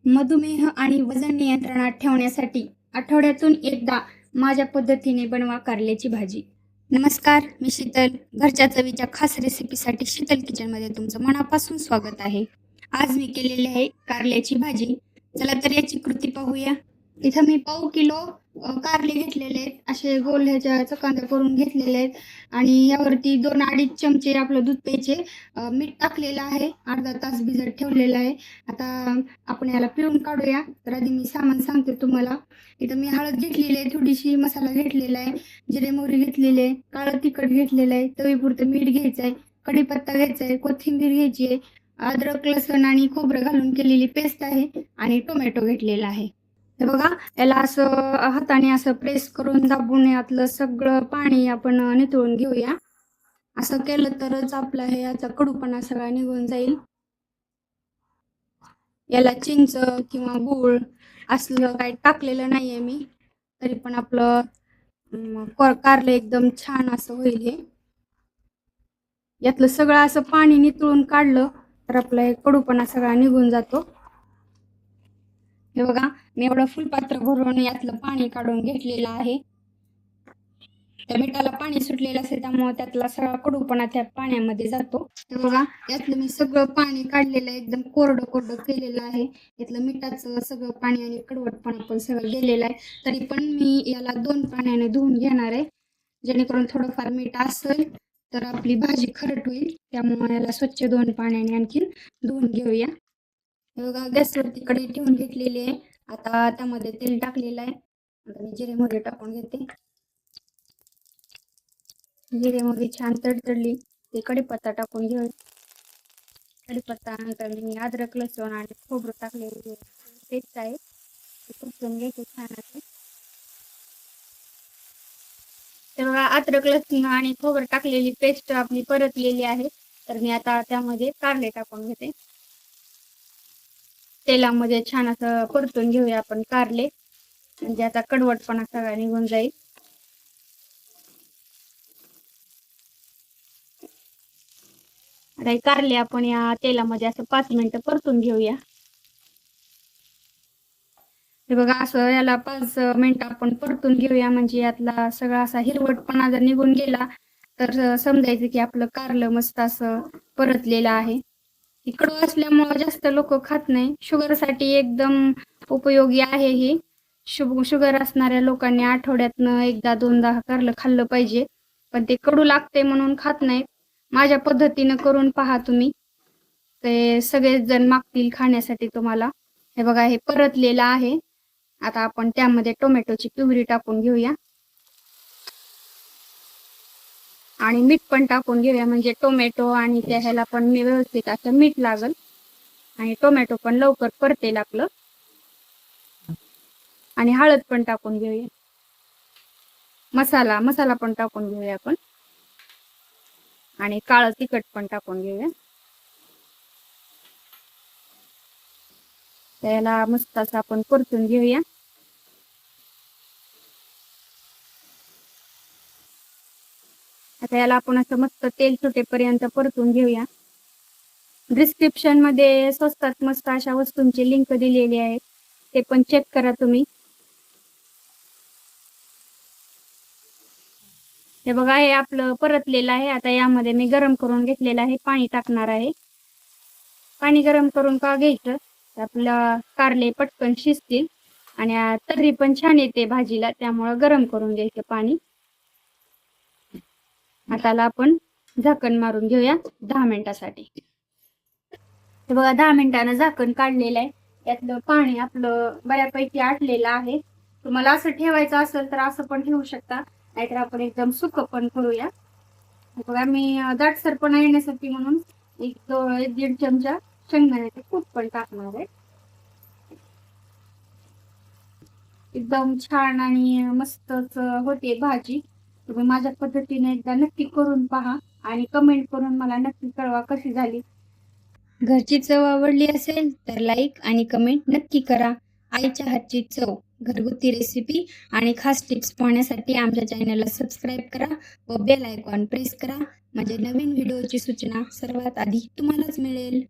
मधुमेह आणि वजन नियंत्रणात ठेवण्यासाठी आठवड्यातून एकदा माझ्या पद्धतीने बनवा कारल्याची भाजी. नमस्कार, मी शीतल. घरच्या चवीच्या खास रेसिपीसाठी शीतल किचनमध्ये तुमचं मनापासून स्वागत आहे. आज मी केलेली आहे कारल्याची भाजी. चला तर याची कृती पाहूया. इथं मी पाव किलो कारले घेतलेले आहेत. असे गोल ह्याच्या चकांद्या करून घेतलेले आहेत आणि यावरती 2-2.5 चमचे आपलं दूध प्यायचे मीठ टाकलेलं आहे. अर्धा तास भिजत ठेवलेलं आहे. आता आपण याला पिळून काढूया. तर आधी मी सामान सांगते तुम्हाला. इथं मी हळद घेतलेली आहे, थोडीशी मसाला घेतलेला आहे, जिरे मोहरी घेतलेली आहे, काळं तिखट घेतलेलं आहे, चवीपुरतं मीठ घ्यायचं आहे, कढीपत्ता घ्यायचा आहे, कोथिंबीर घ्यायची आहे, अद्रक लसूण आणि खोबरं घालून केलेली पेस्ट आहे आणि टोमॅटो घेतलेला आहे. हे बघा, याला असं हाताने असं प्रेस करून दाबून यातलं सगळं पाणी आपण निथळून घेऊया. असं केलं तरच आपला हे याचा कडूपणा सगळा निघून जाईल. याला चिंच किंवा गूळ असलं काही टाकलेलं नाहीये मी, तरी पण आपलं कारलं एकदम छान असं होईल. हे यातलं सगळं असं पाणी निथळून काढलं तर आपला हे कडूपणा सगळा निघून जातो. हे बघा, मी एवढं फुलपात्र भरून यातलं पाणी काढून घेतलेलं आहे. त्या मिठाला पाणी सुटलेलं असेल त्यामुळे त्यातला सगळा कडूपणा त्या पाण्यामध्ये जातो. हे बघा, यातलं मी सगळं पाणी काढलेलं आहे, एकदम कोरडं कोरडं केलेलं आहे. यातलं मिठाचं सगळं पाणी आणि कडवटपणा पण सगळं गेलेलं आहे. तरी पण मी याला 2 पाण्याने धुवून घेणार आहे, जेणेकरून थोडंफार मीठ असेल तर आपली भाजी खरट होईल. त्यामुळे याला स्वच्छ 2 पाण्याने आणखीन धुवून घेऊया. हे बघा, गॅसवरती कढई ठेवून घेतलेली आहे. आता त्यामध्ये तेल टाकलेलं आहे. आता मी जिरे मोहरी टाकून घेते. जिरे मोहरी छान तडतडली ते कढीपत्ता टाकून घेऊ. कढीपत्ता नंतर मी अद्रक लसूण आणि खोबरं टाकलेली पेस्ट आहे ते परतून घ्यायचे छान असे. तर बघा, अद्रक लसूण आणि खोबरं टाकलेली पेस्ट आपली परतलेली आहे. तर मी आता त्यामध्ये कारले टाकून घेते. तेलामध्ये छान असं परतून घेऊया आपण कारले, म्हणजे आता कडवटपणा सगळा निघून जाईल. आता कारले आपण या तेलामध्ये असं 5 मिनिटं परतून घेऊया. हे बघा, असं याला 5 मिनिटं आपण परतून घेऊया, म्हणजे यातला सगळा असा हिरवटपणा जर निघून गेला तर समजायचं की आपलं कारलं मस्त असं परतलेलं आहे. कडू असल्यामुळे जास्त लोक खात नाही. शुगरसाठी एकदम उपयोगी आहे ही. शुगर असणाऱ्या लोकांनी आठवड्यातनं एकदा 2दा कारलं खाल्लं पाहिजे, पण ते कडू लागते म्हणून खात नाहीत. माझ्या पद्धतीनं करून पहा तुम्ही, ते सगळेच जण मागतील खाण्यासाठी तुम्हाला. हे बघा, हे परतलेलं आहे. आता आपण त्यामध्ये टोमॅटोची प्युरी टाकून घेऊया आणि मीठ पण टाकून घेऊया, म्हणजे टोमॅटो आणि त्या ह्याला पण मी व्यवस्थित असं मीठ लागल आणि टोमॅटो पण लवकर परतेल आपलं. आणि हळद पण टाकून घेऊया. मसाला पण टाकून घेऊया आपण आणि काळं तिखट पण टाकून घेऊया. त्याला मस्त असं आपण परतून घेऊया. आता याला आपण असं मस्त तेल सुटेपर्यंत परतून घेऊया. डिस्क्रिप्शन मध्ये स्वस्तात मस्त अशा वस्तूंची लिंक दिलेली आहे, ते पण चेक करा तुम्ही. हे बघा, हे आपलं परतलेलं आहे. आता यामध्ये मी गरम करून घेतलेलं आहे पाणी टाकणार आहे. पाणी गरम करून का घ्यायचं, आपलं कारले पटकन शिजतील आणि तर्री पण छान येते भाजीला, त्यामुळं गरम करून घ्यायचं पाणी. आता आपण झाकण मारून घेऊया 10 मिनिटासाठी. हे बघा, 10 मिनिटानं झाकण काढलेलं आहे. यातलं पाणी आपलं बऱ्यापैकी आटलेलं आहे. तुम्हाला असं ठेवायचं असेल तर असं पण ठेवू शकता, नाहीतर आपण एकदम सुकं पण करूया. बघा, मी दाटसरपणा येण्यासाठी म्हणून 1-1.5 चमचा शेंगदाण्याचे कूट पण टाकणार आहे. एकदम छान आणि मस्तच होते भाजी. तुम्ही माझ्या पद्धतीने एकदा नक्की करून पहा आणि कमेंट करून मला नक्की कळवा कशी झाली. घरची चव आवडली असेल तर लाईक आणि कमेंट नक्की करा. आईच्या हातची चव, घरगुती रेसिपी आणि खास टिप्स पाहण्यासाठी आमच्या चॅनलला सबस्क्राईब करा व बेल आयकॉन प्रेस करा, म्हणजे नवीन व्हिडिओची सूचना सर्वात आधी तुम्हालाच मिळेल.